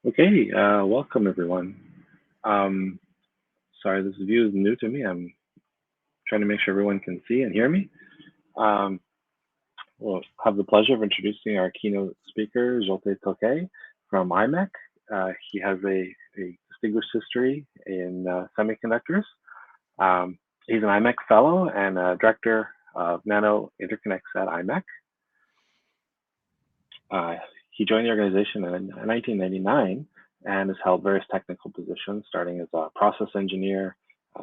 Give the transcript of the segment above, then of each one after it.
Okay, welcome everyone. Um, sorry, this view is new to me. I'm trying to make sure everyone can see and hear me. Um, we'll have the pleasure of introducing our keynote speaker, Zsolt Tőkei from IMEC. He has a distinguished history in semiconductors. Um, he's an IMEC fellow and a director of nano interconnects at IMEC. Uh, he joined the organization in 1999 and has held various technical positions, starting as a process engineer,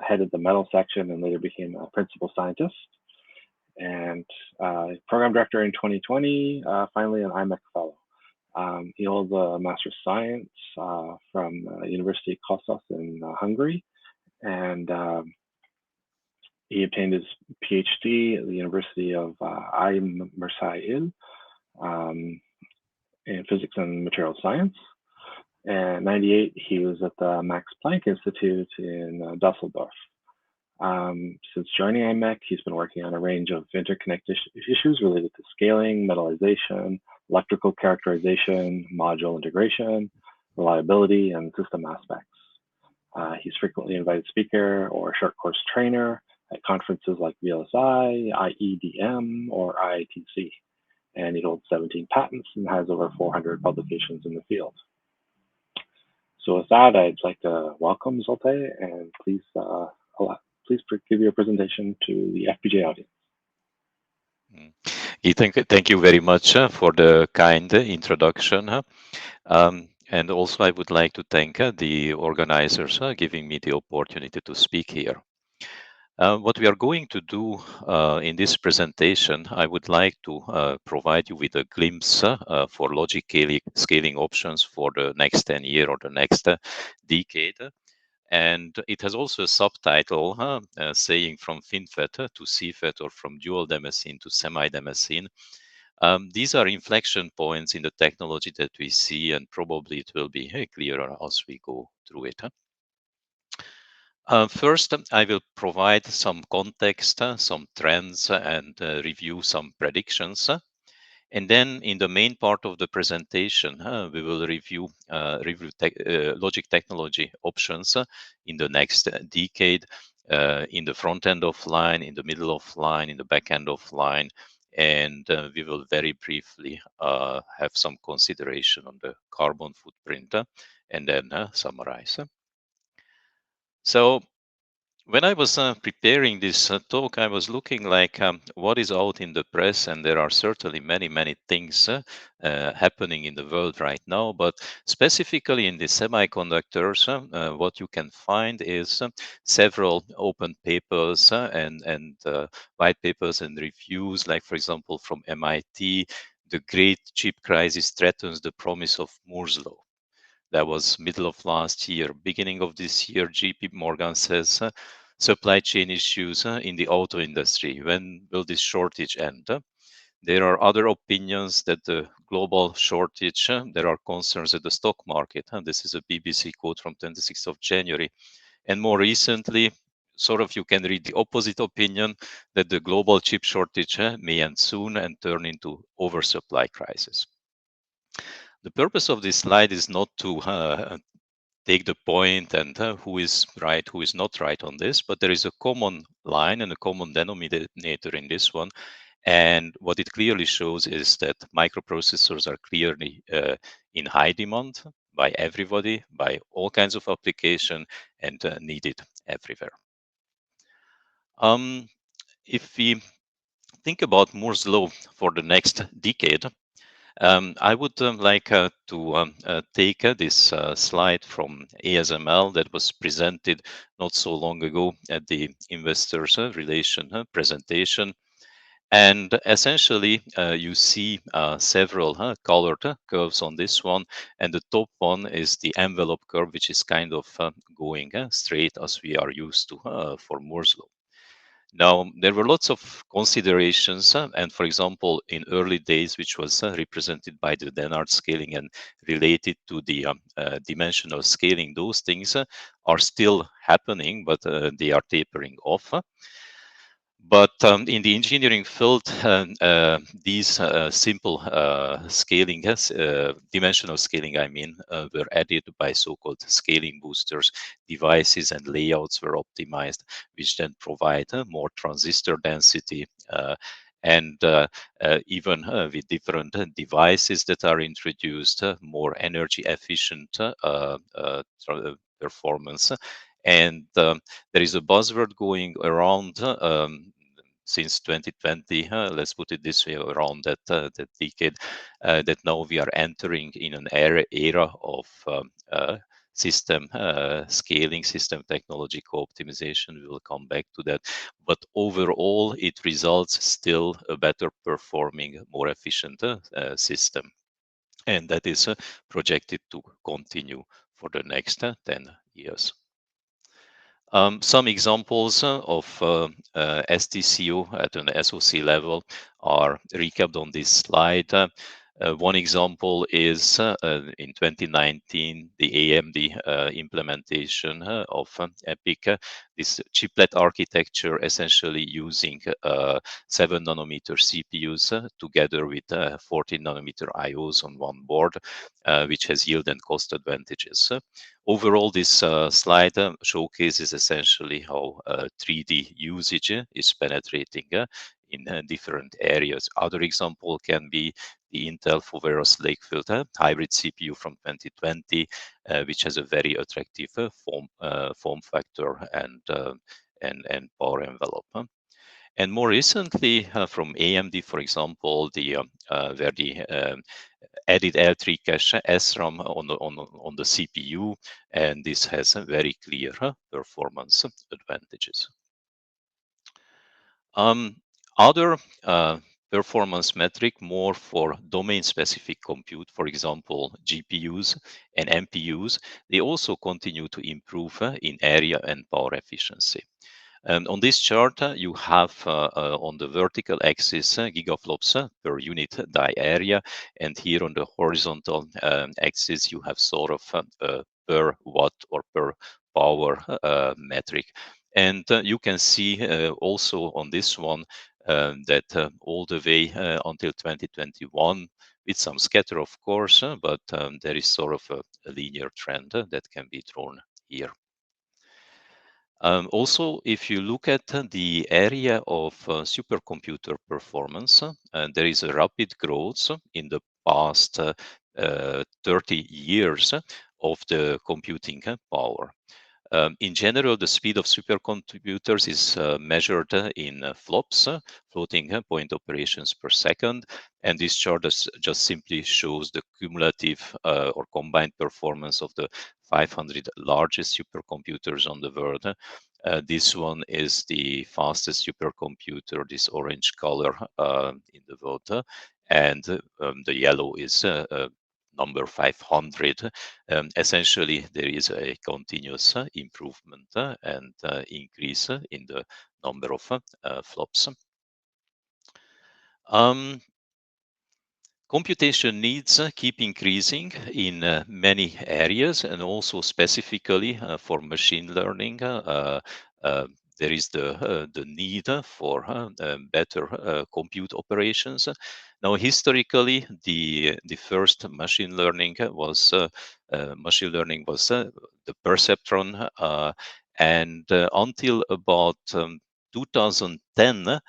headed the metal section, and later became a principal scientist. And program director in 2020, finally an IMEC fellow. He holds a Master of Science from University of Kossuth in Hungary, and he obtained his PhD at the University of IMEC in physics and material science. And 98, he was at the Max Planck Institute in Dusseldorf. Since joining IMEC, he's been working on a range of interconnect issues related to scaling, metallization, electrical characterization, module integration, reliability, and system aspects. He's frequently invited speaker or short course trainer at conferences like VLSI, IEDM, or IITC. And he holds 17 patents and has over 400 publications in the field. So with that, I'd like to welcome Zsolt, and please give your presentation to the FPGA audience. Thank you very much for the kind introduction. And also I would like to thank the organizers giving me the opportunity to speak here. What we are going to do in this presentation, I would like to provide you with a glimpse for logic scaling options for the next 10 years or the next decade. And it has also a subtitle saying from FinFet to CFET or from dual damascene to semi-damascene. These are inflection points in the technology that we see, and probably it will be clearer as we go through it. First, I will provide some context, some trends, and review some predictions. And then in the main part of the presentation, we will review logic technology options in the next decade, in the front end of line, in the middle of line, in the back end of line. And we will very briefly have some consideration on the carbon footprint and then summarize. So when I was preparing this talk, I was looking like what is out in the press, and there are certainly many things happening in the world right now. But specifically in the semiconductors, what you can find is several open papers and white papers and reviews, like for example from MIT, the great chip crisis threatens the promise of Moore's law. That was middle of last year. Beginning of this year, JP Morgan says supply chain issues in the auto industry. When will this shortage end? There are other opinions that the global shortage, there are concerns at the stock market. This is a BBC quote from 26th of January. And more recently, sort of you can read the opposite opinion that the global chip shortage may end soon and turn into oversupply crisis. The purpose of this slide is not to take the point and who is right, who is not right on this, but there is a common line and a common denominator in this one. And what it clearly shows is that microprocessors are clearly in high demand by everybody, by all kinds of application, and needed everywhere. If we think about Moore's law for the next decade, I would like to take this slide from ASML that was presented not so long ago at the investors relation presentation. And essentially, you see several colored curves on this one. And the top one is the envelope curve, which is kind of going straight as we are used to for Moore's law. Now, there were lots of considerations, and for example, in early days, which was represented by the Dennard scaling and related to the dimensional scaling, those things are still happening, but they are tapering off. But in the engineering field, these simple scaling, dimensional scaling, I mean, were added by so-called scaling boosters. Devices and layouts were optimized, which then provide more transistor density. And even with different devices that are introduced, more energy efficient performance. And there is a buzzword going around since 2020, let's put it this way, around that decade, that now we are entering in an era of system scaling, system technology co-optimization. We will come back to that. But overall, it results still a better performing, more efficient system. And that is projected to continue for the next 10 years. Some examples of STCO at an SoC level are recapped on this slide. One example is in 2019, the AMD implementation of EPIC, this chiplet architecture, essentially using 7 nanometer CPUs together with 14 nanometer IOs on one board, which has yield and cost advantages. Overall, this slide showcases essentially how 3D usage is penetrating in different areas. Other example can be the Intel Foveros Lakefield hybrid CPU from 2020, which has a very attractive form factor and power envelope. And more recently, from AMD, for example, where the added L3 cache SRAM on the CPU, and this has a very clear performance advantages. Other performance metric more for domain-specific compute, for example, GPUs and MPUs, they also continue to improve in area and power efficiency. On this chart, you have on the vertical axis gigaflops per unit die area, and here on the horizontal axis, you have sort of per watt or per power metric. And you can see also on this one that all the way until 2021, with some scatter, of course, but there is sort of a linear trend that can be drawn here. Also, if you look at the area of supercomputer performance, there is a rapid growth in the past 30 years of the computing power. In general, the speed of supercomputers is measured in flops, floating point operations per second. And this chart just simply shows the cumulative or combined performance of the 500 largest supercomputers on the world. This one is the fastest supercomputer, this orange color in the world. And the yellow is number 500. Essentially, there is a continuous improvement and increase in the number of flops. Computation needs keep increasing in many areas, and also specifically for machine learning. There is the need for better compute operations. Now, historically, the first machine learning was the perceptron, and until about 2010,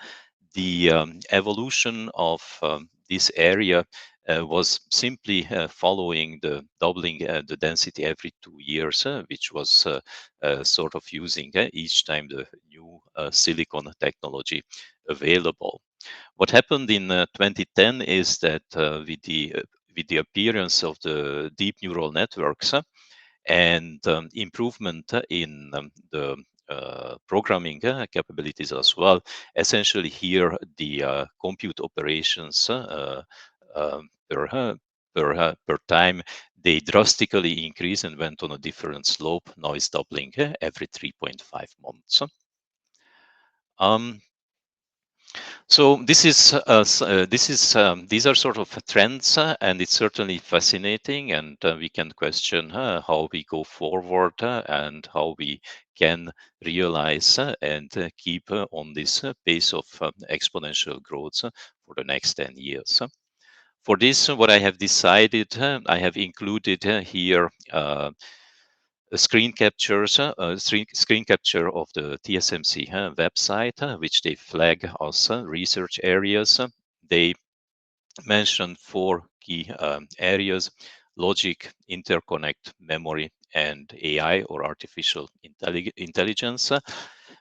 the evolution of this area was simply following the doubling the density every 2 years, which was sort of using each time the new silicon technology available. What happened in 2010 is that with the appearance of the deep neural networks and improvement in the programming capabilities as well. Essentially, here the compute operations per time, they drastically increase and went on a different slope. Now it's doubling every 3.5 months. So these are sort of trends, and it's certainly fascinating. And we can question how we go forward and how we can realize and keep on this pace of exponential growth for the next 10 years. For this, what I have decided, I have included here screen captures, screen capture of the TSMC website, which they flag as research areas. They mention four key areas: logic, interconnect, memory, and AI, or artificial intelligence.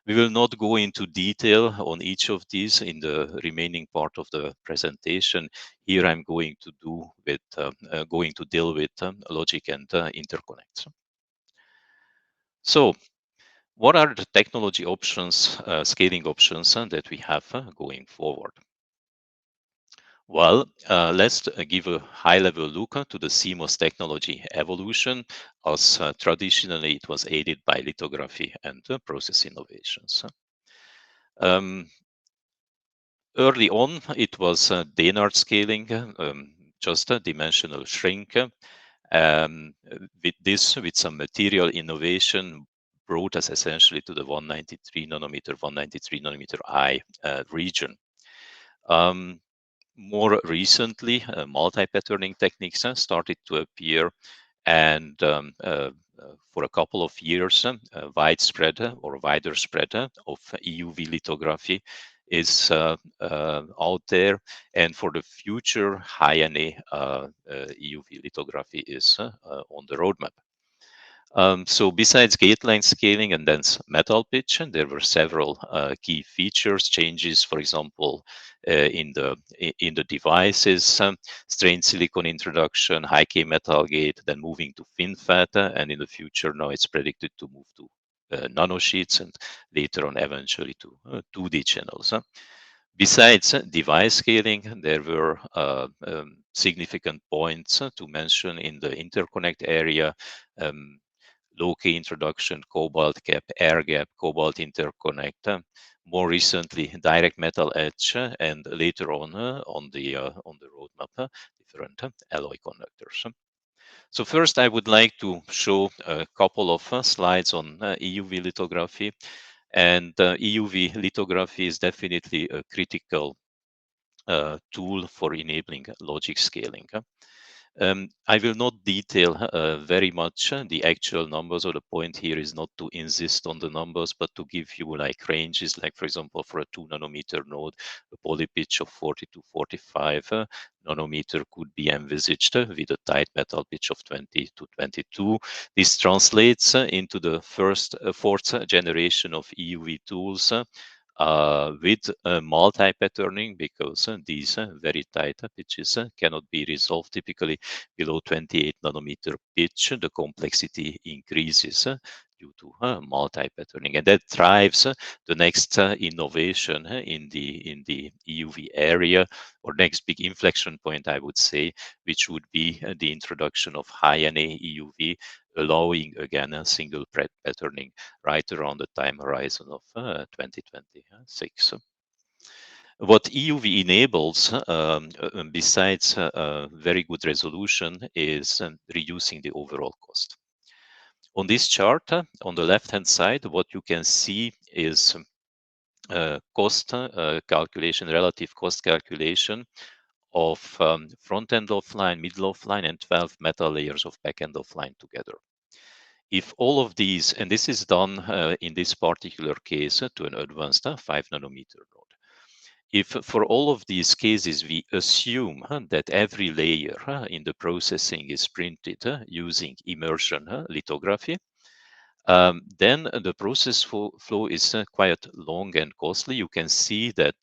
We will not go into detail on each of these in the remaining part of the presentation. Here I'm going to deal with logic and interconnects. So what are the technology options, scaling options that we have going forward? Well, let's give a high-level look to the CMOS technology evolution, as traditionally it was aided by lithography and process innovations. Um, Early on, it was Dennard scaling, just a dimensional shrink. With some material innovation, brought us essentially to the 193 nanometer I region. More recently, multi-patterning techniques started to appear, and for a couple of years, widespread or wider spread of EUV lithography is out there, and for the future, high-NA EUV lithography is on the roadmap. So besides gate length scaling and dense metal pitch, there were several key features changes. For example, in the devices, strained silicon introduction, high K metal gate, then moving to FinFet, and in the future now it's predicted to move to nanosheets, and later on eventually to 2D channels. Besides device scaling, there were significant points to mention in the interconnect area. Um, Low K introduction, cobalt gap, air gap, cobalt interconnect. More recently, direct metal etch, and later on the roadmap, different alloy conductors. So first, I would like to show a couple of slides on EUV lithography. And EUV lithography is definitely a critical tool for enabling logic scaling. I will not detail very much the actual numbers, or the point here is not to insist on the numbers, but to give you like ranges, like for example, for a 2 nanometer node, a poly pitch of 40 to 45 nanometer could be envisaged with a tight metal pitch of 20 to 22. This translates into the fourth generation of EUV tools with multi-patterning, because these very tight pitches cannot be resolved typically below 28 nanometer pitch. The complexity increases due to multi-patterning, and that drives the next innovation in the EUV area, or next big inflection point, I would say, which would be the introduction of high-NA EUV, allowing again a single patterning right around the time horizon of 2026. What EUV enables, besides very good resolution, is reducing the overall cost. On this chart, on the left-hand side, what you can see is cost calculation, relative cost calculation of front-end offline, middle offline, and 12 metal layers of back-end offline together. If all of these, and this is done in this particular case to an advanced 5 nanometer node. If for all of these cases we assume that every layer in the processing is printed using immersion lithography, then the process flow is quite long and costly. You can see that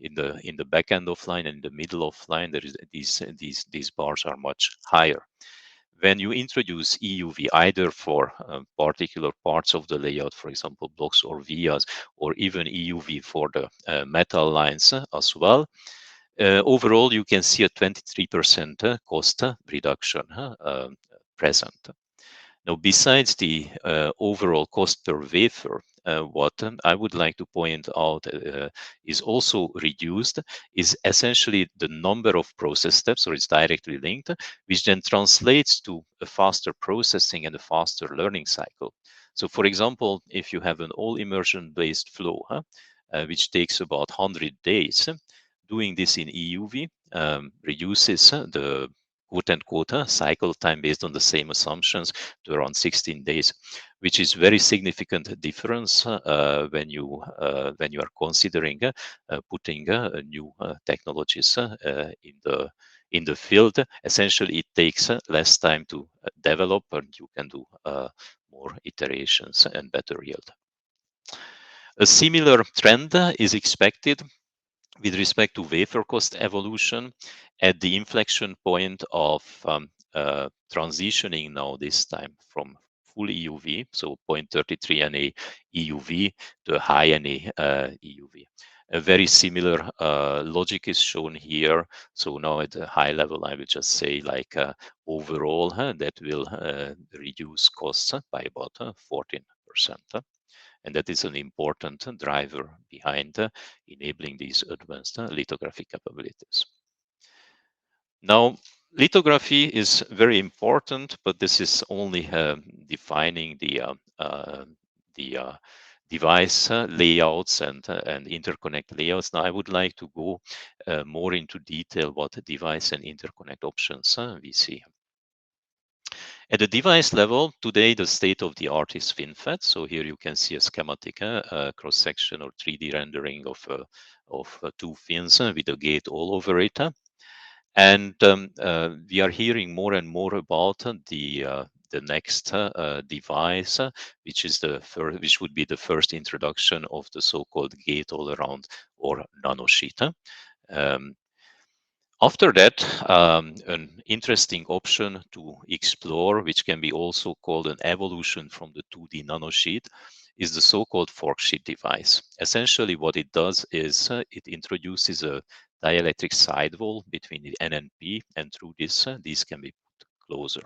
in the back end offline and in the middle offline, there is these bars are much higher. When you introduce EUV, either for particular parts of the layout, for example, blocks or vias, or even EUV for the metal lines as well, overall you can see a 23% cost reduction present. Now, besides the overall cost per wafer, what I would like to point out is also reduced is essentially the number of process steps, or it's directly linked, which then translates to a faster processing and a faster learning cycle. So, for example, if you have an all immersion-based flow, which takes about 100 days, doing this in EUV reduces the quote-unquote cycle time based on the same assumptions to around 16 days, which is very significant difference when you are considering putting new technologies in the field. Essentially, it takes less time to develop, and you can do more iterations and better yield. A similar trend is expected with respect to wafer cost evolution at the inflection point of transitioning now this time from full EUV, so 0.33 NA EUV to high NA EUV. A very similar logic is shown here. So now at a high level, I will just say like overall that will reduce costs by about 14%. And that is an important driver behind enabling these advanced lithography capabilities. Now, lithography is very important, but this is only defining the device layouts and interconnect layouts. Now, I would like to go more into detail what device and interconnect options we see. At the device level, today the state of the art is FinFet. So here you can see a schematic cross-section or 3D rendering of two fins with a gate all over it. And we are hearing more and more about the next device, which would be the first introduction of the so-called gate all around or nanosheet. After that, an interesting option to explore, which can be also called an evolution from the 2D nanosheet, is the so-called Forksheet device. Essentially, what it does is it introduces a dielectric sidewall between the N and P, and through this, these can be put closer.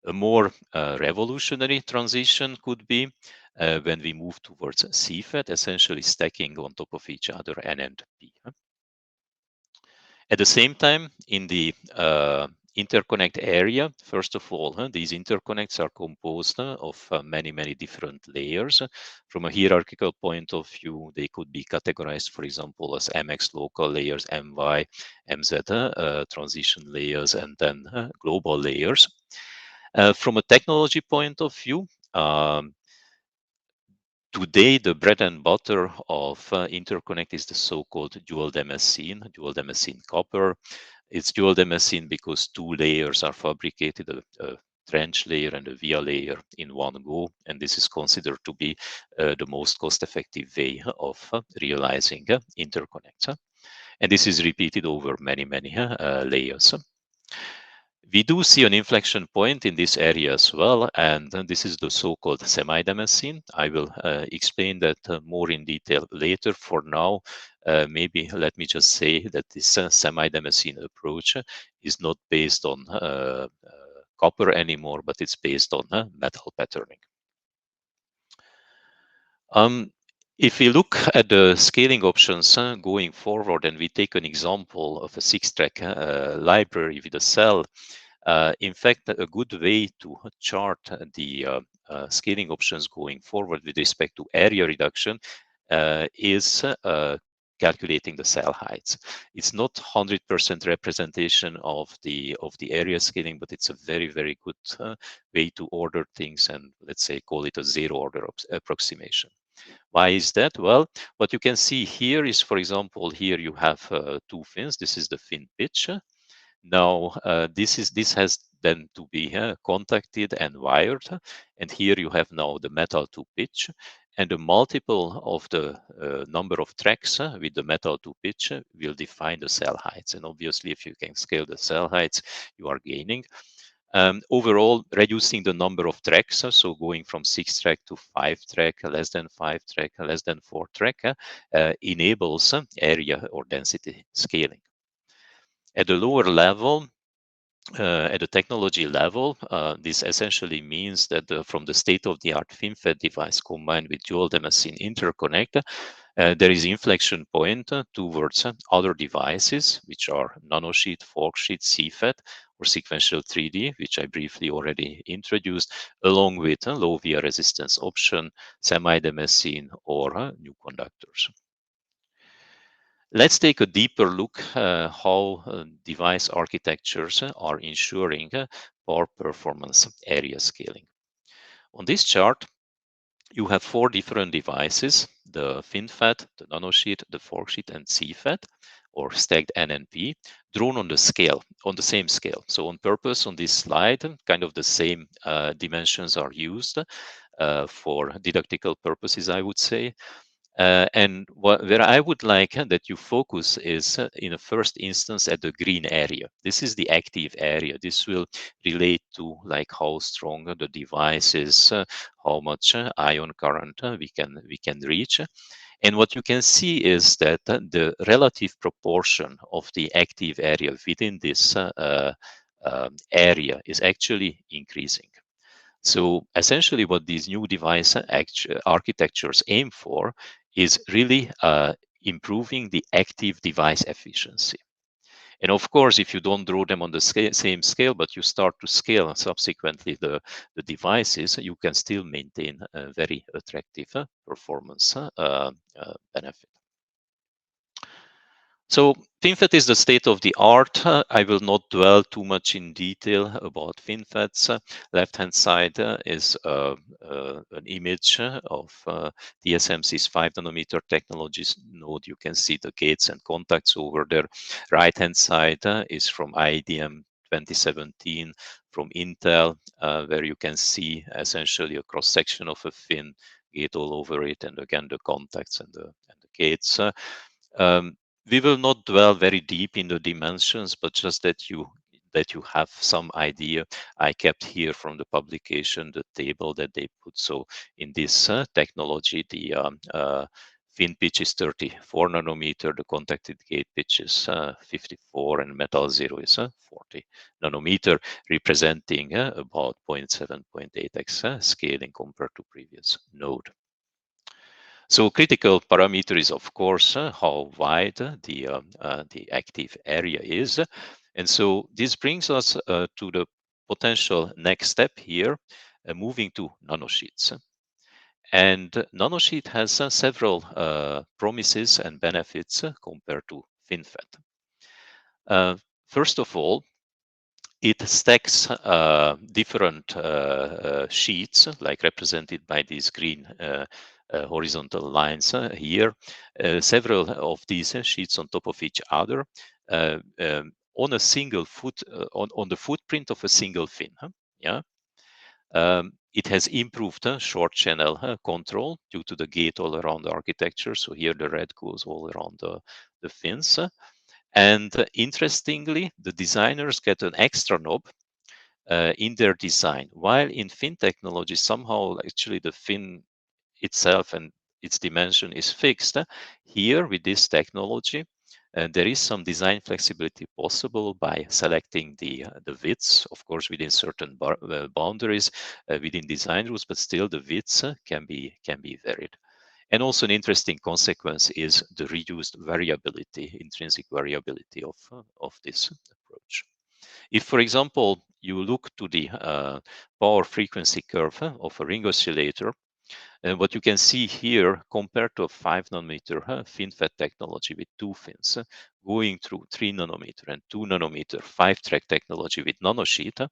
A more revolutionary transition could be when we move towards CFET, essentially stacking on top of each other N and P. At the same time, in the interconnect area, first of all, these interconnects are composed of many, many different layers. From a hierarchical point of view, they could be categorized, for example, as MX local layers, MY, MZ transition layers, and then global layers. From a technology point of view, today, the bread and butter of interconnect is the so-called dual damascene copper. It's dual damascene because two layers are fabricated, a trench layer and a via layer in one go, and this is considered to be the most cost-effective way of realizing interconnects. And this is repeated over many, many layers. We do see an inflection point in this area as well, and this is the so-called semi-damascene. I will explain that more in detail later. For now, maybe let me just say that this semi-damascene approach is not based on copper anymore, but it's based on metal patterning. If we look at the scaling options going forward, and we take an example of a 6-track library with a cell, in fact, a good way to chart the scaling options going forward with respect to area reduction is calculating the cell heights. It's not 100% representation of the area scaling, but it's a very, very good way to order things and, let's say, call it a zero-order approximation. Why is that? Well, what you can see here is, for example, here you have two fins. This is the fin pitch. Now, this has then to be contacted and wired. And here you have now the metal to pitch. And the multiple of the number of tracks with the metal to pitch will define the cell heights. And obviously, if you can scale the cell heights, you are gaining. Overall, reducing the number of tracks, so going from 6-track to 5-track, less than 5-track, less than 4-track, enables area or density scaling. At the lower level, at the technology level, this essentially means that from the state-of-the-art FinFet device combined with dual damascene interconnect, there is inflection point towards other devices, which are Nanosheet, Forksheet, CFET, or sequential 3D, which I briefly already introduced, along with low via resistance option, semi-damascene, or new conductors. Let's take a deeper look how device architectures are ensuring power performance area scaling. On this chart, you have 4 different devices, the FinFet, the Nanosheet, the Forksheet, and CFET, or stacked NNP, drawn on the scale, on the same scale. So on purpose on this slide, kind of the same dimensions are used for didactical purposes, I would say. And where I would like that you focus is in a first instance at the green area. This is the active area. This will relate to like how strong the device is, how much ion current we can reach. And what you can see is that the relative proportion of the active area within this area is actually increasing. So essentially what these new device architectures aim for is really improving the active device efficiency. And of course, if you don't draw them on the same scale, but you start to scale subsequently the devices, you can still maintain a very attractive performance benefit. So FinFET is the state of the art. I will not dwell too much in detail about FinFETs. Left-hand side is an image of TSMC's 5 nanometer technologies node. You can see the gates and contacts over there. Right-hand side is from IDM 2017 from Intel, where you can see essentially a cross-section of a fin gate all over it, and again the contacts and the gates. We will not dwell very deep in the dimensions, but just that you have some idea. I kept here from the publication the table that they put. So in this technology, the fin pitch is 34 nanometer, the contacted gate pitch is 54, and metal zero is 40 nanometer, representing about 0.7, 0.8x scaling compared to previous node. So critical parameter is, of course, how wide the active area is. And so this brings us to the potential next step here, moving to nanosheets. And nanosheet has several promises and benefits compared to FinFET. First of all, it stacks different sheets, like represented by these green horizontal lines here. Several of these sheets on top of each other on a single on the footprint of a single fin. Yeah. It has improved short channel control due to the gate-all-around architecture. So here the red goes all around the fins. And interestingly, the designers get an extra knob in their design. While in fin technology, somehow actually the fin itself and its dimension is fixed. Here with this technology, there is some design flexibility possible by selecting the widths, of course, within certain boundaries within design rules, but still the widths can be varied. And also an interesting consequence is the reduced variability, intrinsic variability of this approach. If, for example, you look to the power frequency curve of a ring oscillator, and what you can see here, compared to a 5 nanometer FinFET technology with 2 fins, going through 3 nanometer and 2 nanometer 5-track technology with nanosheet,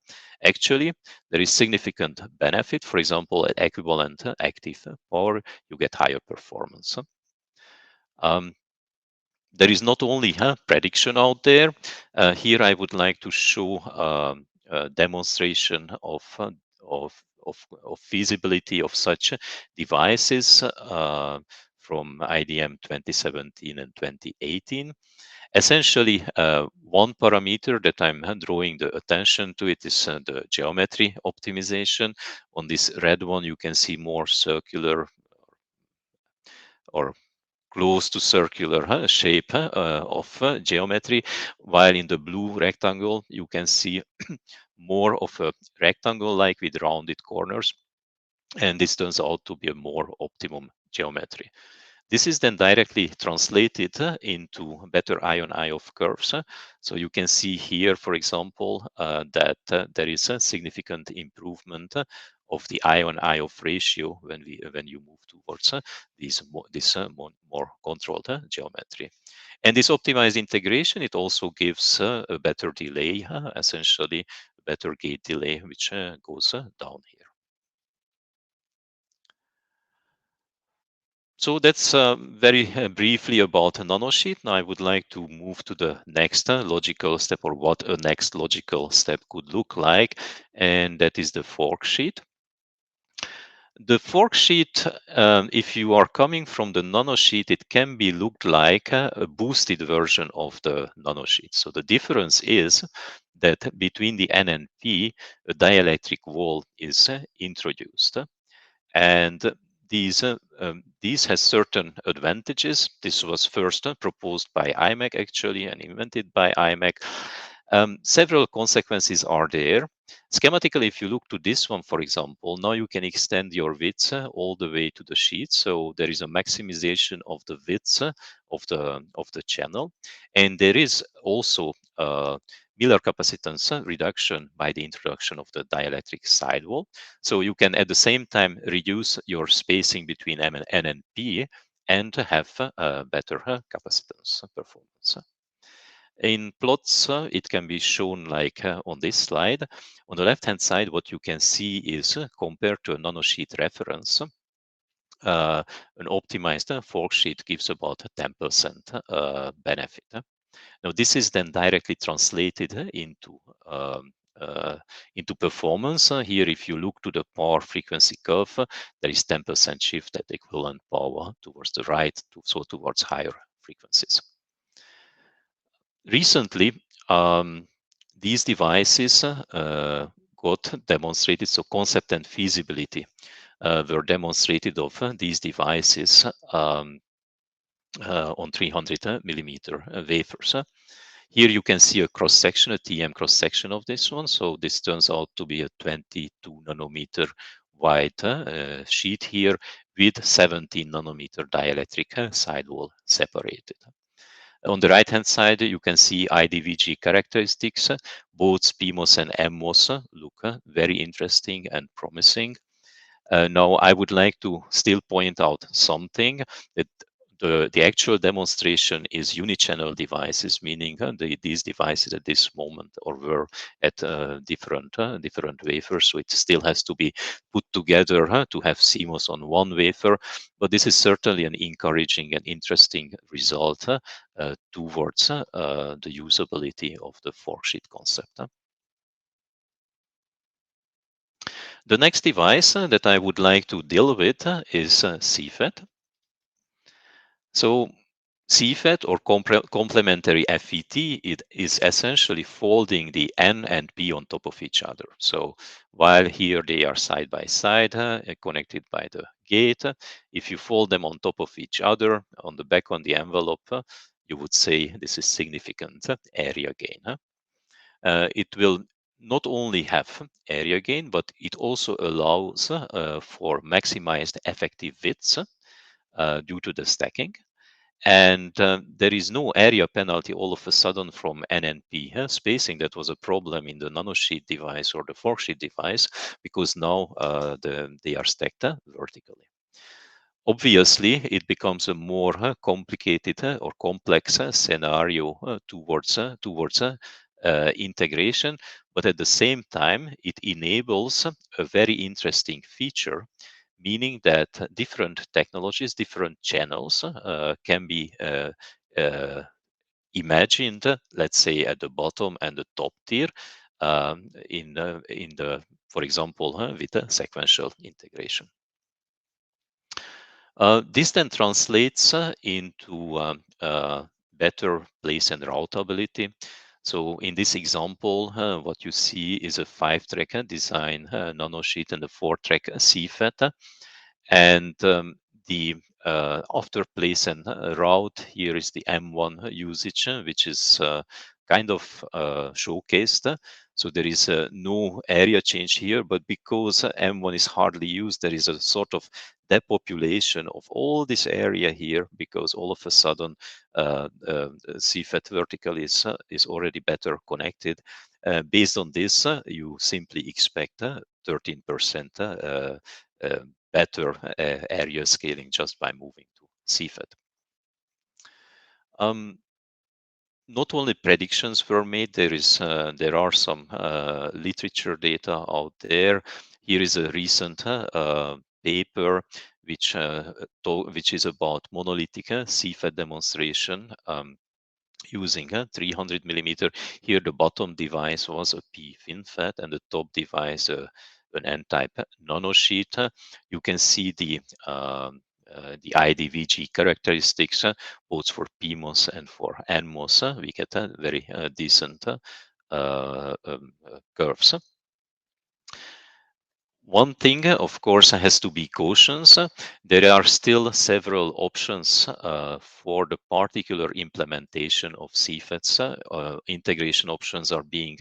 actually there is significant benefit. For example, at equivalent active power, you get higher performance. There is not only prediction out there. Here I would like to show a demonstration of feasibility of such devices from IDM 2017 and 2018. Essentially, one parameter that I'm drawing the attention to it is the geometry optimization. On this red one, you can see more circular or close to circular shape of geometry, while in the blue rectangle you can see more of a rectangle like with rounded corners, and this turns out to be a more optimum geometry. This is then directly translated into better ion-I-off curves. So you can see here, for example, that there is a significant improvement of the ion-I-off ratio when you move towards this more controlled geometry. And this optimized integration, it also gives a better delay, essentially a better gate delay, which goes down here. So that's very briefly about a nanosheet. Now I would like to move to the next logical step, or what a next logical step could look like, and that is the Forksheet. The Forksheet, if you are coming from the nanosheet, it can be looked like a boosted version of the nanosheet. So the difference is that between the N and P, a dielectric wall is introduced. And these has certain advantages. This was first proposed by IMEC actually and invented by IMEC. Several consequences are there. Schematically, if you look to this one, for example, now you can extend your width all the way to the sheet. So there is a maximization of the width of the channel, and there is also Miller capacitance reduction by the introduction of the dielectric sidewall. So you can at the same time reduce your spacing between N and P and have better capacitance performance. In plots, it can be shown like on this slide. On the left-hand side, what you can see is compared to a nanosheet reference, an optimized Forksheet gives about a 10% benefit. Now, this is then directly translated into performance. Here, if you look to the power frequency curve, there is 10% shift at equivalent power towards the right, so towards higher frequencies. Recently, these devices got demonstrated, so concept and feasibility were demonstrated of these devices on 300 millimeter wafers. Here you can see a cross-section, a TM cross-section of this one. So this turns out to be a 22 nanometer wide sheet here with 17 nanometer dielectric sidewall separated. On the right-hand side, you can see IDVG characteristics. Both PMOS and MMOS look very interesting and promising. Now, I would like to still point out something, that the actual demonstration is unichannel devices, meaning these devices at this moment or were at different wafers, so it still has to be put together to have CMOS on one wafer. But this is certainly an encouraging and interesting result towards the usability of the Forksheet concept. The next device that I would like to deal with is CFET. So CFET, or complementary FET, it is essentially folding the N and P on top of each other. So while here they are side by side, connected by the gate, if you fold them on top of each other, on the back on the envelope, you would say this is significant area gain. It will not only have area gain, but it also allows for maximized effective widths due to the stacking. And there is no area penalty all of a sudden from NNP spacing. That was a problem in the nanosheet device or the Forksheet device, because now they are stacked vertically. Obviously, it becomes a more complicated or complex scenario towards integration, but at the same time, it enables a very interesting feature, meaning that different technologies, different channels can be imagined, let's say, at the bottom and the top tier, for example, with a sequential integration. This then translates into better place and routability. So in this example, what you see is a 5-track design nanosheet and a 4-track CFET. And the after place and route, here is the M1 usage, which is kind of showcased. So there is no area change here, but because M1 is hardly used, there is a sort of depopulation of all this area here, because all of a sudden CFET vertical is already better connected. Based on this, you simply expect 13% better area scaling just by moving to CFET. Not only predictions were made, there are some literature data out there. Here is a recent paper which is about monolithic CFET demonstration using 300 millimeter. Here the bottom device was a P FinFet and the top device an N-type nanosheet. You can see the IDVG characteristics, both for PMOS and for NMOS. We get very decent curves. One thing, of course, has to be cautious. There are still several options for the particular implementation of CFETs. Integration options are being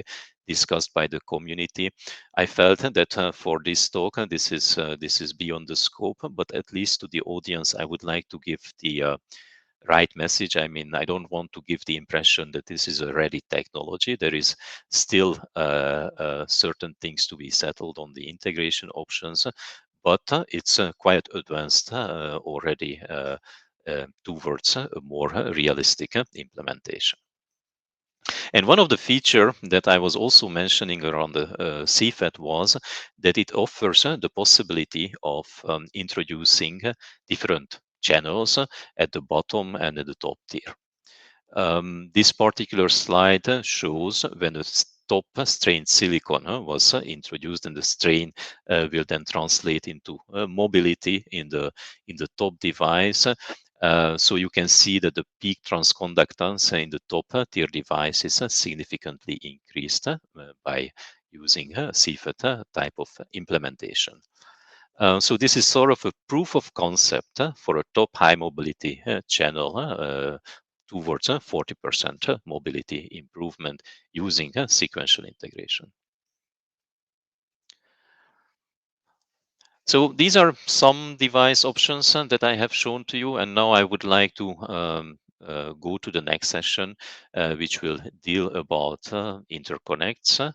discussed by the community. I felt that for this talk, this is beyond the scope, but at least to the audience, I would like to give the right message. I mean, I don't want to give the impression that this is a ready technology. There is still certain things to be settled on the integration options, but it's quite advanced already towards a more realistic implementation. And one of the feature that I was also mentioning around the CFET was that it offers the possibility of introducing different channels at the bottom and at the top tier. This particular slide shows when a top strained silicon was introduced, and the strain will then translate into mobility in the top device. So you can see that the peak transconductance in the top tier device is significantly increased by using CFET type of implementation. So this is sort of a proof of concept for a top high mobility channel towards 40% mobility improvement using sequential integration. So these are some device options that I have shown to you, and now I would like to go to the next session, which will deal about interconnects.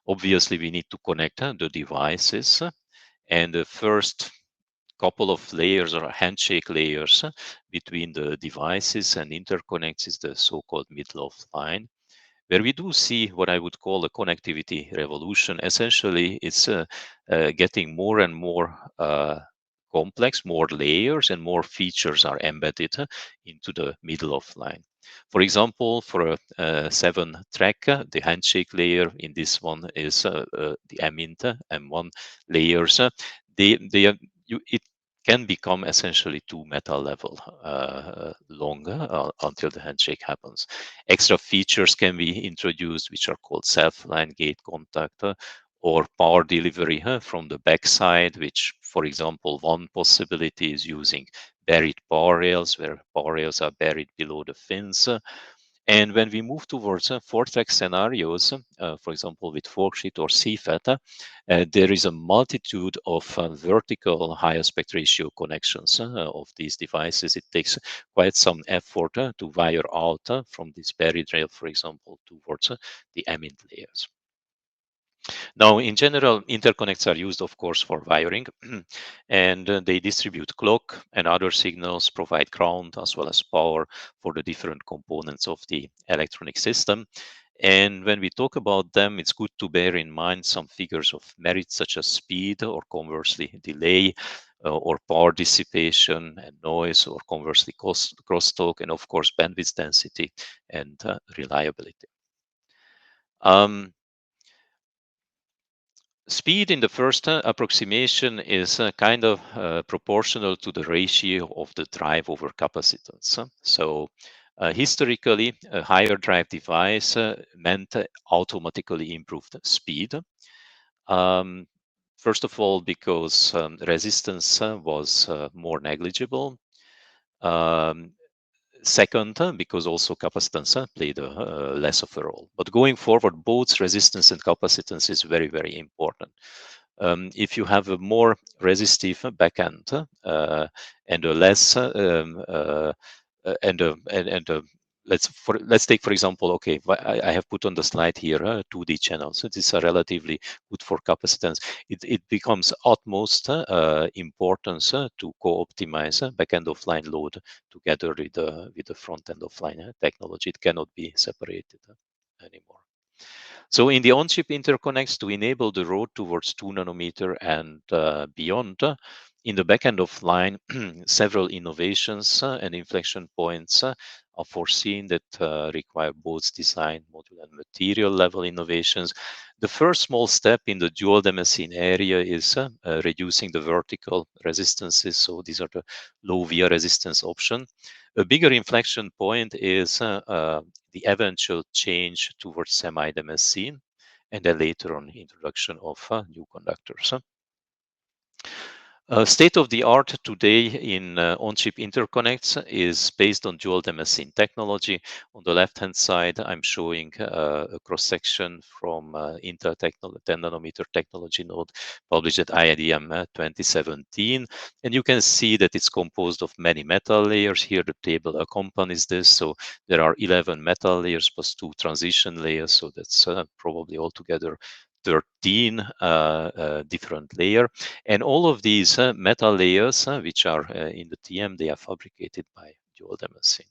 Obviously, we need to connect the devices, and the first couple of layers or handshake layers between the devices and interconnects is the so-called middle of line, where we do see what I would call a connectivity revolution. Essentially, it's getting more and more complex, more layers and more features are embedded into the middle of line. For example, for a 7-track, the handshake layer in this one is the M1 layers. It can become essentially 2 metal level long until the handshake happens. Extra features can be introduced, which are called self-line gate contact or power delivery from the backside, which, for example, one possibility is using buried power rails, where power rails are buried below the fins. And when we move towards 4-track scenarios, for example, with Forksheet or CFET, there is a multitude of vertical high aspect ratio connections of these devices. It takes quite some effort to wire out from this buried rail, for example, towards the emit layers. Now, in general, interconnects are used, of course, for wiring, and they distribute clock and other signals, provide ground as well as power for the different components of the electronic system. And when we talk about them, it's good to bear in mind some figures of merit, such as speed or conversely delay, or power dissipation and noise, or conversely crosstalk, and of course bandwidth density and reliability. Speed in the first approximation is kind of proportional to the ratio of the drive over capacitance. So historically, a higher drive device meant automatically improved speed. First of all, because resistance was more negligible. Second, because also capacitance played less of a role. But going forward, both resistance and capacitance is very, very important. If you have a more resistive backend and a less and let's take for example, okay, I have put on the slide here 2D channels. So these are relatively good for capacitance. It becomes utmost importance to co-optimize backend offline load together with the front end offline technology. It cannot be separated anymore. So in the on-chip interconnects to enable the road towards 2 nanometer and beyond, in the backend of line, several innovations and inflection points are foreseen that require both design, module, and material level innovations. The first small step in the dual damascene area is reducing the vertical resistances. So these are the low via resistance option. A bigger inflection point is the eventual change towards semi-damascene, and then later on introduction of new conductors. State of the art today in on-chip interconnects is based on dual damascene technology. On the left-hand side, I'm showing a cross-section from Intel 10 nanometer technology node published at IDM 2017. And you can see that it's composed of many metal layers. Here the table accompanies this. So there are 11 metal layers plus 2 transition layers. So that's probably altogether 13 different layers. And all of these metal layers, which are in the TM, they are fabricated by dual damascene.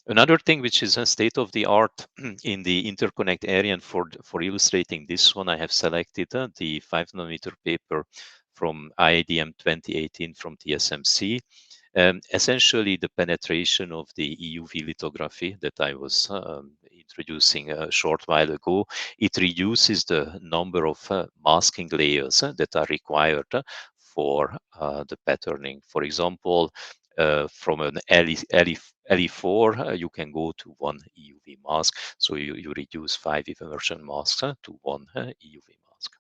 Another thing which is a state of the art in the interconnect area, and for illustrating this one, I have selected the 5 nanometer paper from IDM 2018 from TSMC. Essentially, the penetration of the EUV lithography that I was introducing a short while ago, it reduces the number of masking layers that are required for the patterning. For example, from an LE4, you can go to 1 EUV mask. So you reduce 5 immersion masks to 1 EUV mask.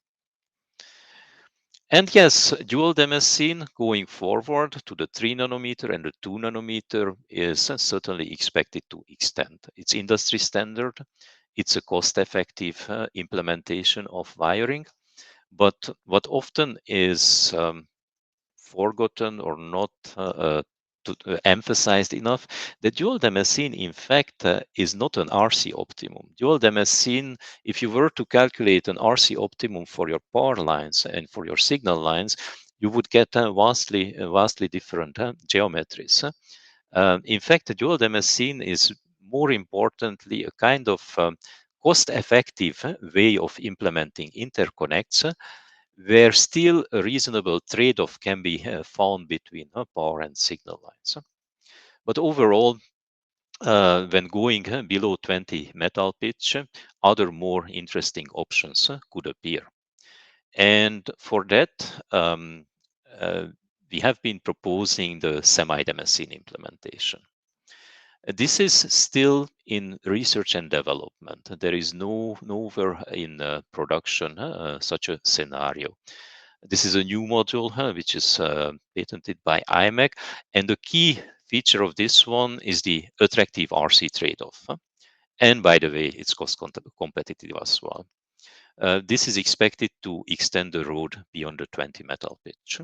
And yes, dual damascene going forward to the 3 nanometer and the 2 nanometer is certainly expected to extend. It's industry standard. It's a cost-effective implementation of wiring. But what often is forgotten or not emphasized enough, the dual damascene, in fact, is not an RC optimum. Dual damascene, if you were to calculate an RC optimum for your power lines and for your signal lines, you would get vastly different geometries. In fact, the dual damascene is more importantly a kind of cost-effective way of implementing interconnects where still a reasonable trade-off can be found between power and signal lines. But overall, when going below 20 metal pitch, other more interesting options could appear. And for that, we have been proposing the semi-damascene implementation. This is still in research and development. There is nowhere in production such a scenario. This is a new module which is patented by IMEC, and the key feature of this one is the attractive RC trade-off. And by the way, it's cost competitive as well. This is expected to extend the road beyond the 20 metal pitch.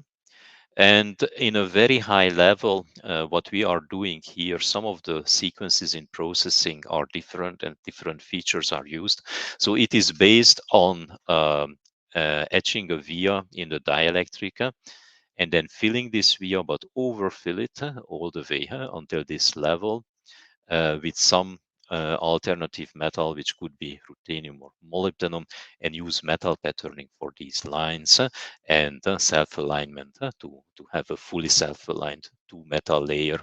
And in a very high level, what we are doing here, some of the sequences in processing are different and different features are used. So it is based on etching a via in the dielectric and then filling this via, but overfill it all the way until this level with some alternative metal, which could be ruthenium or molybdenum, and use metal patterning for these lines and self-alignment to have a fully self-aligned 2 metal layer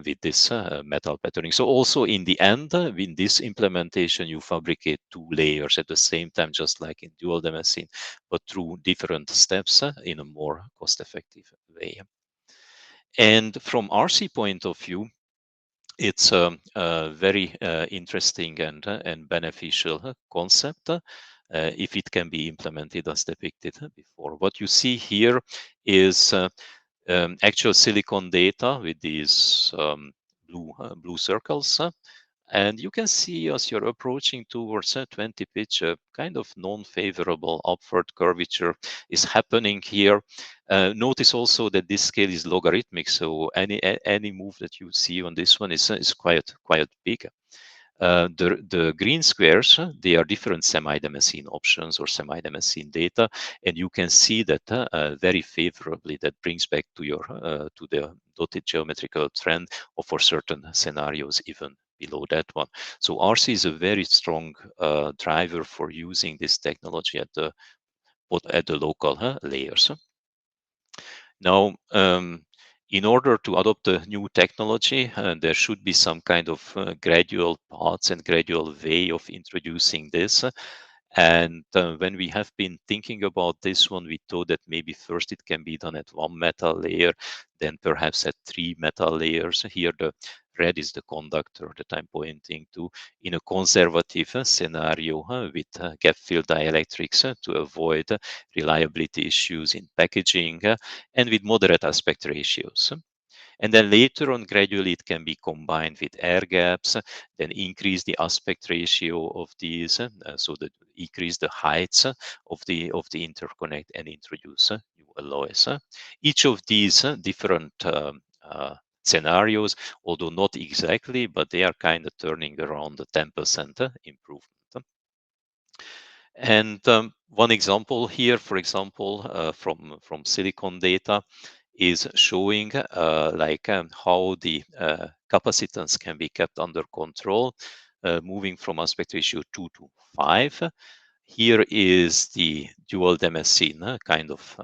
with this metal patterning. So also in the end, in this implementation, you fabricate 2 layers at the same time, just like in dual damascene, but through different steps in a more cost-effective way. And from RC point of view, it's a very interesting and beneficial concept if it can be implemented as depicted before. What you see here is actual silicon data with these blue circles. And you can see as you're approaching towards 20 pitch, a kind of non-favorable upward curvature is happening here. Notice also that this scale is logarithmic, so any move that you see on this one is quite big. The green squares, they are different semi-damascene options or semi-damascene data, and you can see that very favorably that brings back to your to the dotted geometrical trend, or for certain scenarios even below that one. So RC is a very strong driver for using this technology at the local layers. Now, in order to adopt a new technology, there should be some kind of gradual paths and gradual way of introducing this. And when we have been thinking about this one, we thought that maybe first it can be done at 1 metal layer, then perhaps at 3 metal layers. Here the red is the conductor that I'm pointing to in a conservative scenario with gap fill dielectrics to avoid reliability issues in packaging and with moderate aspect ratios. And then later on, gradually it can be combined with air gaps, then increase the aspect ratio of these, so that increase the heights of the interconnect and introduce new alloys. Each of these different scenarios, although not exactly, but they are kind of turning around the 10% improvement. And one example here, for example, from silicon data, is showing how the capacitance can be kept under control, moving from aspect ratio 2 to 5. Here is the dual damascene kind of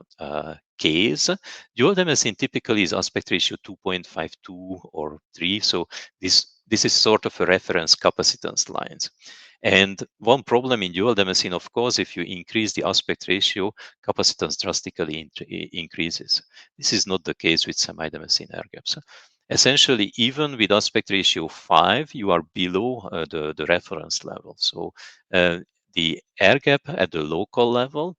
case. Dual damascene typically is aspect ratio 2.52 or 3, so this is sort of a reference capacitance lines. And one problem in dual damascene, of course, if you increase the aspect ratio, capacitance drastically increases. This is not the case with semi-damascene air gaps. Essentially, even with aspect ratio 5, you are below the reference level. So the air gap at the local level,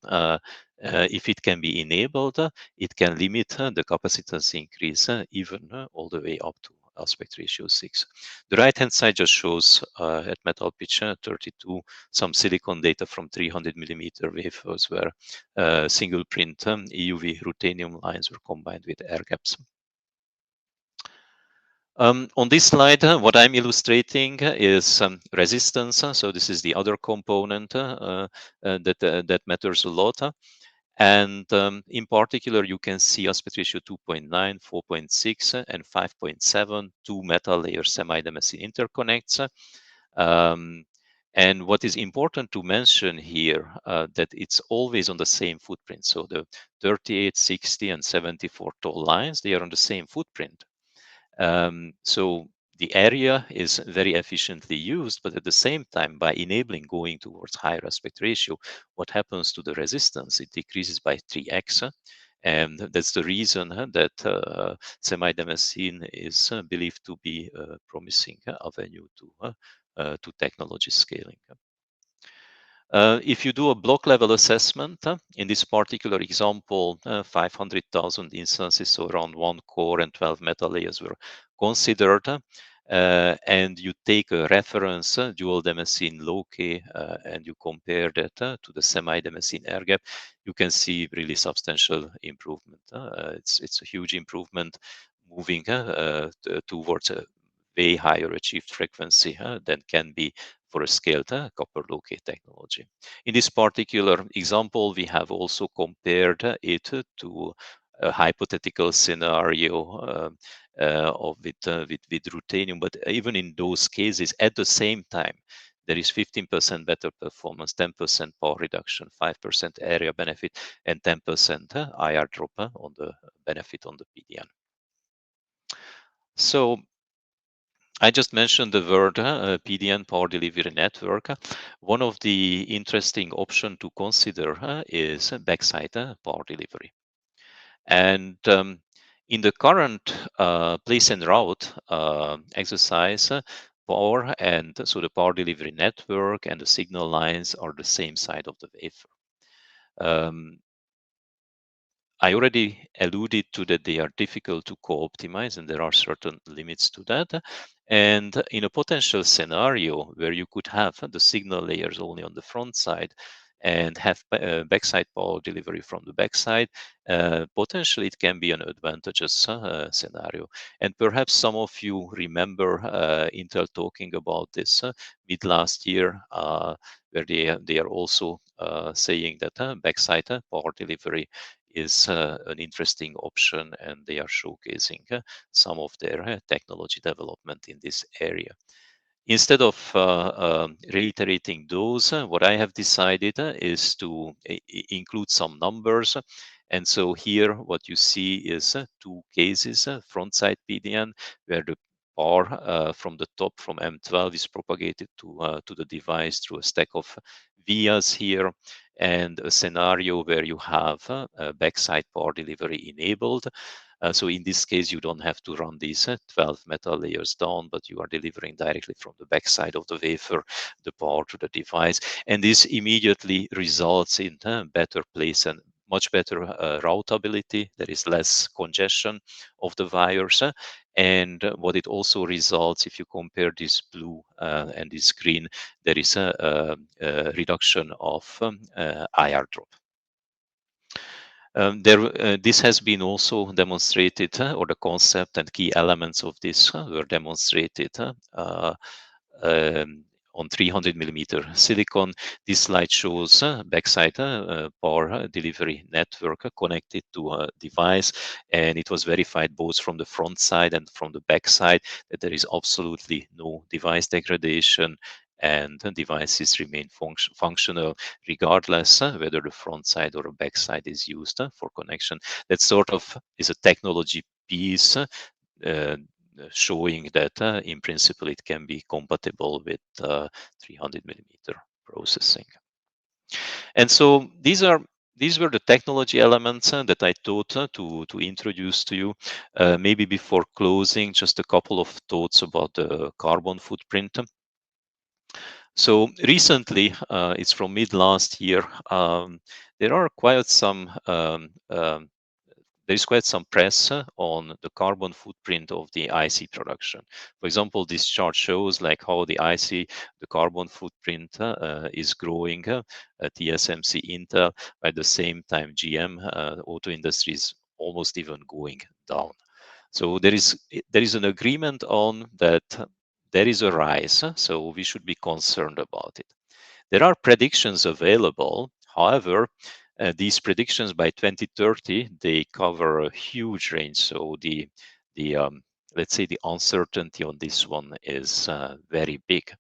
if it can be enabled, it can limit the capacitance increase even all the way up to aspect ratio 6. The right-hand side just shows at metal pitch 32 some silicon data from 300 millimeter wafers where single print EUV ruthenium lines were combined with air gaps. On this slide, what I'm illustrating is resistance. So this is the other component that matters a lot. And in particular, you can see aspect ratio 2.9, 4.6, and 5.7, two metal layer semi-damascene interconnects. And what is important to mention here, that it's always on the same footprint. So the 38, 60, and 74 tall lines, they are on the same footprint. So the area is very efficiently used, but at the same time, by enabling going towards higher aspect ratio, what happens to the resistance? It decreases by 3x. And that's the reason that semi-damascene is believed to be a promising avenue to technology scaling. If you do a block level assessment, in this particular example, 500,000 instances, so around 1 core and 12 metal layers were considered, and you take a reference dual damascene low-K and you compare that to the semi-damascene air gap, you can see really substantial improvement. It's a huge improvement, moving towards a way higher achieved frequency than can be for a scaled copper low-K technology. In this particular example, we have also compared it to a hypothetical scenario with ruthenium, but even in those cases, at the same time, there is 15% better performance, 10% power reduction, 5% area benefit, and 10% IR drop on the benefit on the PDN. So I just mentioned the word PDN, power delivery network. One of the interesting options to consider is backside power delivery. And in the current place and route exercise, power, and so the power delivery network and the signal lines are the same side of the wafer. I already alluded to that they are difficult to co-optimize, and there are certain limits to that. And in a potential scenario where you could have the signal layers only on the front side and have backside power delivery from the backside, potentially it can be an advantageous scenario. And perhaps some of you remember Intel talking about this mid last year, where they are also saying that backside power delivery is an interesting option, and they are showcasing some of their technology development in this area. Instead of reiterating those, what I have decided is to include some numbers. And so here what you see is two cases, front side PDN, where the power from the top from M12 is propagated to the device through a stack of vias here, and a scenario where you have backside power delivery enabled. So in this case, you don't have to run these 12 metal layers down, but you are delivering directly from the backside of the wafer the power to the device. And this immediately results in better place and much better routability. There is less congestion of the wires. And what it also results, if you compare this blue and this green, there is a reduction of IR drop. This has been also demonstrated, or the concept and key elements of this were demonstrated on 300 millimeter silicon. This slide shows backside power delivery network connected to a device, and it was verified both from the front side and from the back side that there is absolutely no device degradation, and the devices remain functional regardless whether the front side or the back side is used for connection. That sort of is a technology piece showing that in principle it can be compatible with 300 millimeter processing. And so these were the technology elements that I thought to introduce to you. Maybe before closing, just a couple of thoughts about the carbon footprint. So recently, it's from mid last year, there are quite some there is quite some press on the carbon footprint of the IC production. For example, this chart shows like how the IC, the carbon footprint is growing at TSMC, Intel, at the same time GM, auto industry is almost even going down. So there is an agreement on that there is a rise, so we should be concerned about it. There are predictions available. However, these predictions by 2030, they cover a huge range. So the let's say the uncertainty on this one is very big.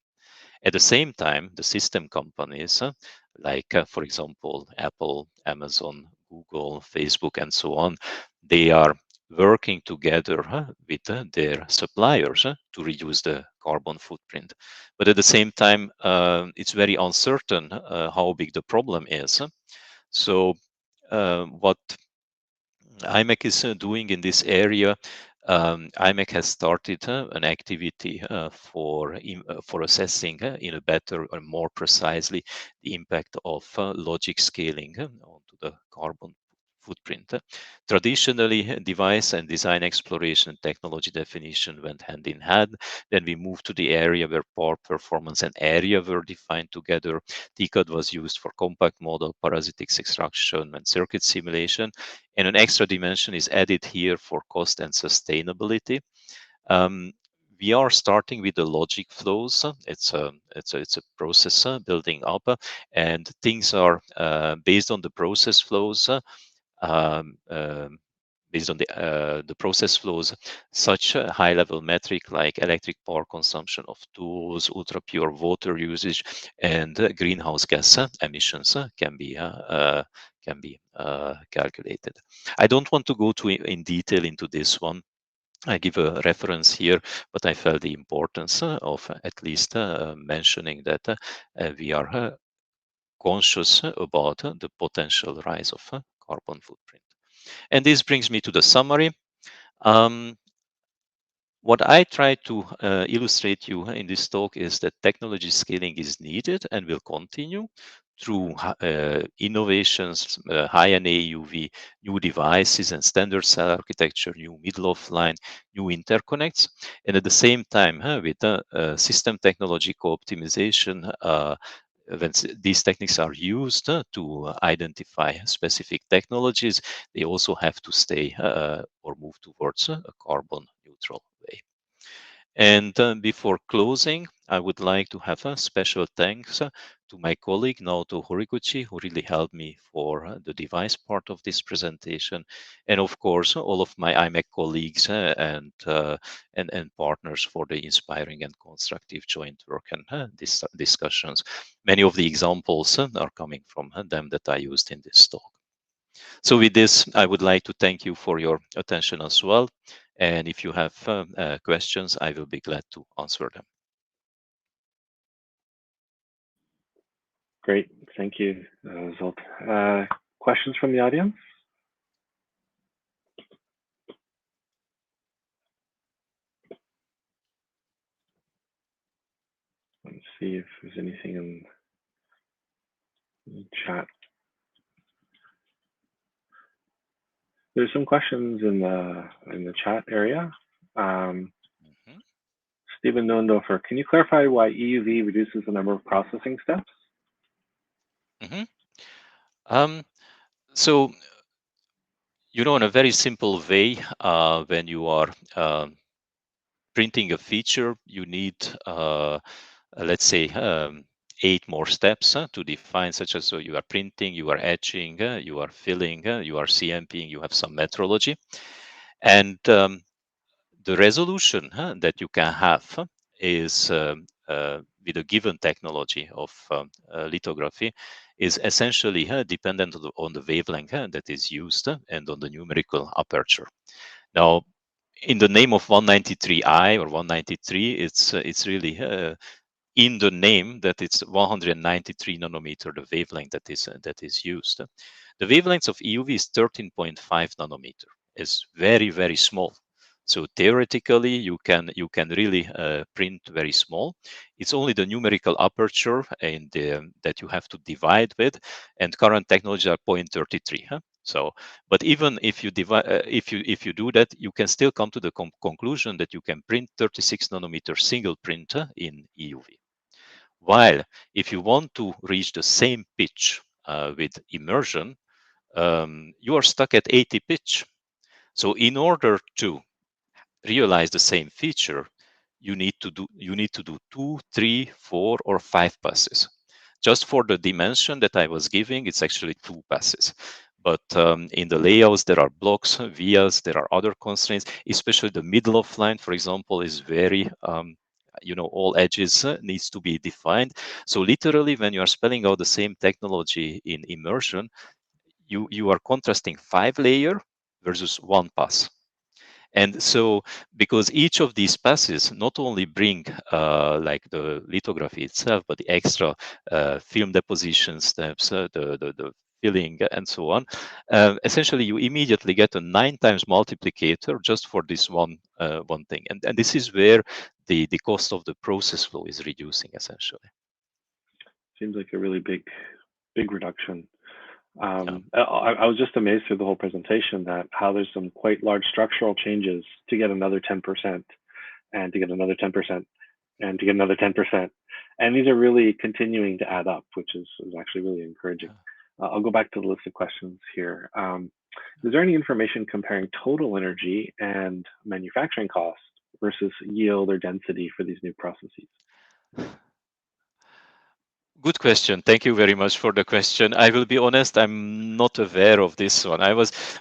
At the same time, the system companies, like for example, Apple, Amazon, Google, Facebook, and so on, they are working together with their suppliers to reduce the carbon footprint. But at the same time, it's very uncertain how big the problem is. So what IMEC is doing in this area, IMEC has started an activity for assessing in a better and more precisely the impact of logic scaling onto the carbon footprint. Traditionally, device and design exploration and technology definition went hand in hand. Then we moved to the area where power, performance, and area were defined together. TCAD was used for compact model, parasitics extraction, and circuit simulation. And an extra dimension is added here for cost and sustainability. We are starting with the logic flows. It's a process building up, and things are based on the process flows. Um, um, Based on the process flows, such a high-level metric like electric power consumption of tools, ultra-pure water usage, and greenhouse gas emissions can be calculated. I don't want to go too in detail into this one. I give a reference here, but I felt the importance of at least mentioning that we are conscious about the potential rise of carbon footprint. And this brings me to the summary. Um, What I try to illustrate you in this talk is that technology scaling is needed and will continue through innovations, high-NA EUV, new devices and standard cell architecture, new middle-of-line, new interconnects, and at the same time, with system technology co-optimization, when these techniques are used to identify specific technologies, they also have to stay or move towards a carbon neutral way. And before closing, I would like to have a special thanks to my colleague Naoto Horiguchi, who really helped me for the device part of this presentation, and of course all of my IMEC colleagues and partners for the inspiring and constructive joint work and discussions. Many of the examples are coming from them that I used in this talk. So with this, I would like to thank you for your attention as well. And if you have questions, I will be glad to answer them. Great, thank you, Zsolt. Questions from the audience? Let's see if there's anything in the chat. There's some questions in the chat area. Stephen Nondorfer, can you clarify why EUV reduces the number of processing steps? So, you know, in a very simple way, when you are printing a feature, you need, let's say, 8 more steps to define, such as so you are printing, you are etching, you are filling, you are CMPing, you have some metrology. And the resolution that you can have is with a given technology of lithography is essentially dependent on the wavelength that is used and on the numerical aperture. Now, in the name of 193i or 193, it's really in the name that it's 193 nanometer, the wavelength that is used. The wavelengths of EUV is 13.5 nanometer. It's very, very small. So theoretically, you can really print very small. It's only the numerical aperture and that you have to divide with, and current technologies are 0.33. So, but even if you divide, if you do that, you can still come to the conclusion that you can print 36 nanometer single printer in EUV. While if you want to reach the same pitch with immersion, you are stuck at 80 pitch. So in order to realize the same feature, you need to do 2, 3, 4, or 5 passes. Just for the dimension that I was giving, it's actually 2 passes. But in the layouts, there are blocks, vias, there are other constraints, especially the middle of line, for example, is very, you know, all edges needs to be defined. So literally, when you are spelling out the same technology in immersion, you are contrasting 5 layer versus 1 pass. And so, because each of these passes not only bring like the lithography itself, but the extra film deposition steps, the filling, and so on, essentially you immediately get a 9 times multiplicator just for this one thing. And this is where the cost of the process flow is reducing, essentially. Seems like a really big reduction. I was just amazed through the whole presentation that how there's some quite large structural changes to get another 10% and to get another 10% and to get another 10%. And these are really continuing to add up, which is actually really encouraging. I'll go back to the list of questions here. Is there any information comparing total energy and manufacturing cost versus yield or density for these new processes? Good question. Thank you very much for the question. I will be honest, I'm not aware of this one.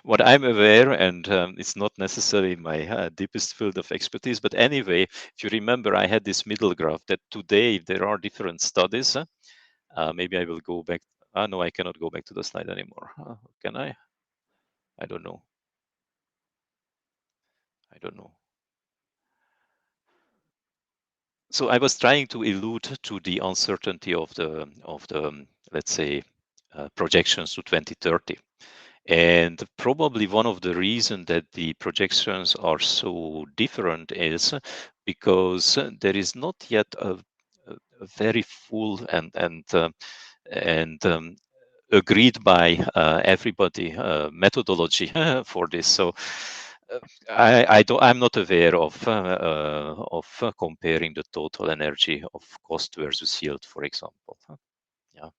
What I'm aware, and it's not necessarily my deepest field of expertise, but anyway, if you remember, I had this middle graph that today there are different studies. Maybe I will go back. No, I cannot go back to the slide anymore. Can I? I don't know. I don't know. So I was trying to allude to the uncertainty of the let's say projections to 2030. And probably one of the reasons that the projections are so different is because there is not yet a very full and agreed by everybody methodology for this. So I'm not aware of comparing the total energy of cost versus yield, for example. Yeah,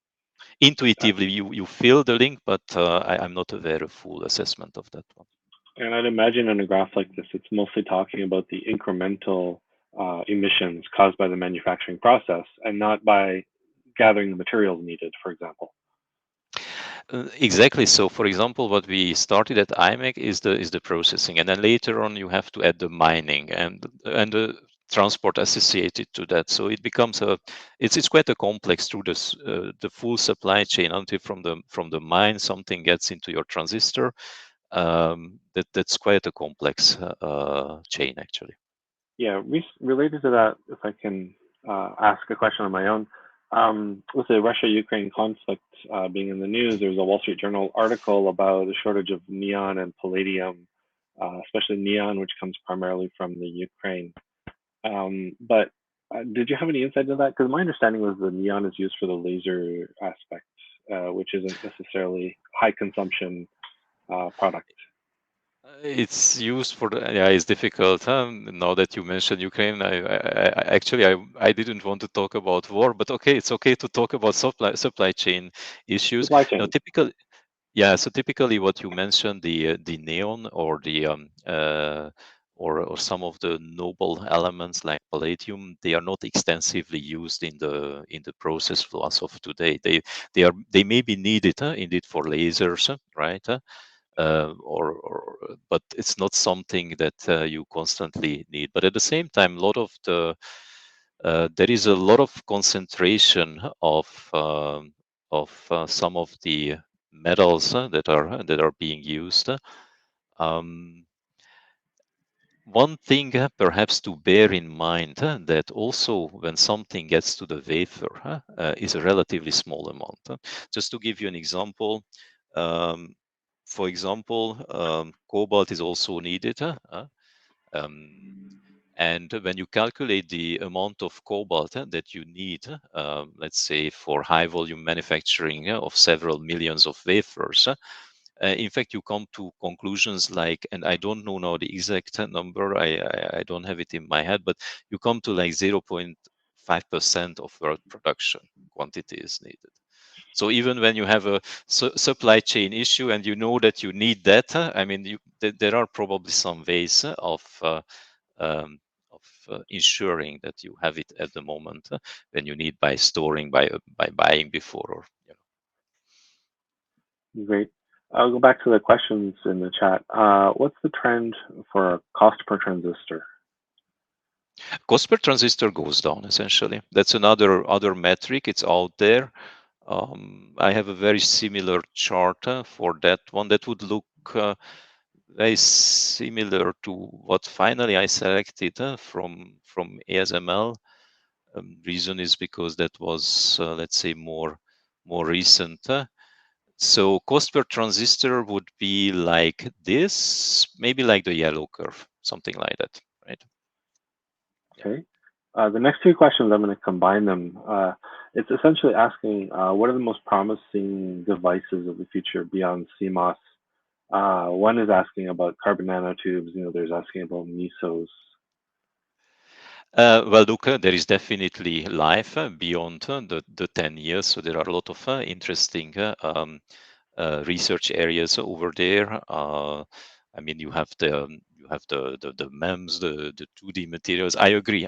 intuitively you feel the link, but I'm not aware of full assessment of that one. And I'd imagine in a graph like this, it's mostly talking about the incremental emissions caused by the manufacturing process and not by gathering the materials needed, for example. Exactly. So, for example, what we started at IMEC is the processing, and then later on you have to add the mining and the transport associated to that. So it becomes it's quite a complex through this the full supply chain until from the mine something gets into your transistor. That's quite a complex chain actually. Yeah, related to that, if I can ask a question on my own, with the Russia-Ukraine conflict being in the news, there was a Wall Street Journal article about a shortage of neon and palladium, especially neon, which comes primarily from the Ukraine. But did you have any insight into that? Because my understanding was the neon is used for the laser aspect, which isn't necessarily high consumption product. It's used for the, yeah, it's difficult. Now that you mentioned Ukraine, I didn't want to talk about war, but okay, it's okay to talk about supply chain issues. Supply Now, chain. yeah, so typically what you mentioned, the neon or the or some of the noble elements like palladium, they are not extensively used in the process flow as of today. They may be needed indeed for lasers, right? But it's not something that you constantly need. But at the same time, there is a lot of concentration of some of the metals that are being used. Um, One thing perhaps to bear in mind that also when something gets to the wafer is a relatively small amount. Just to give you an example, um, for example, cobalt is also needed. Um, and when you calculate the amount of cobalt that you need, let's say for high volume manufacturing of several millions of wafers, in fact, you come to conclusions like, and I don't know now the exact number, I don't have it in my head, but you come to like 0.5% of world production quantity is needed. So even when you have a supply chain issue and you know that you need that, I mean, there are probably some ways um, ensuring that you have it at the moment when you need by storing, by buying before, or Great. I'll go back to the questions in the chat. What's the trend for cost per transistor? cost per transistor goes down essentially. That's other metric. It's out there. I have a very similar chart for that one that would look very similar to what finally I selected from ASML. Reason is because that was let's say more recent. So cost per transistor would be like this, maybe like the yellow curve, something like that, right? Okay. The next two questions, I'm going to combine them. It's essentially asking what are the most promising devices of the future beyond CMOS? One is asking about carbon nanotubes. There's asking about mesos. Well, look, there is definitely life beyond the 10 years. So there are a lot of interesting research areas over there. I mean, you have the MEMS, the 2D materials. I agree.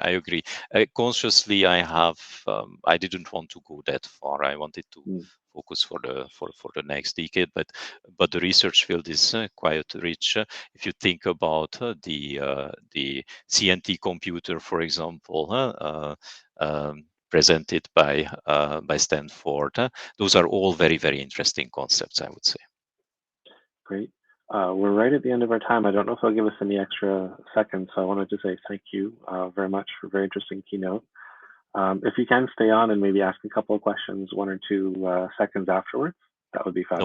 Consciously, I didn't want to go that far. I wanted to Mm, focus for the next decade, but the research field is quite rich. If you think about the CNT computer, for example, presented by Stanford, those are all very, very interesting concepts, I would say. great. We're right at the end of our time. I don't know if they'll give us any extra seconds, so I wanted to say thank you very much for a very interesting keynote. If you can stay on and maybe ask a couple of questions, 1 or 2 seconds afterwards, that would be fabulous.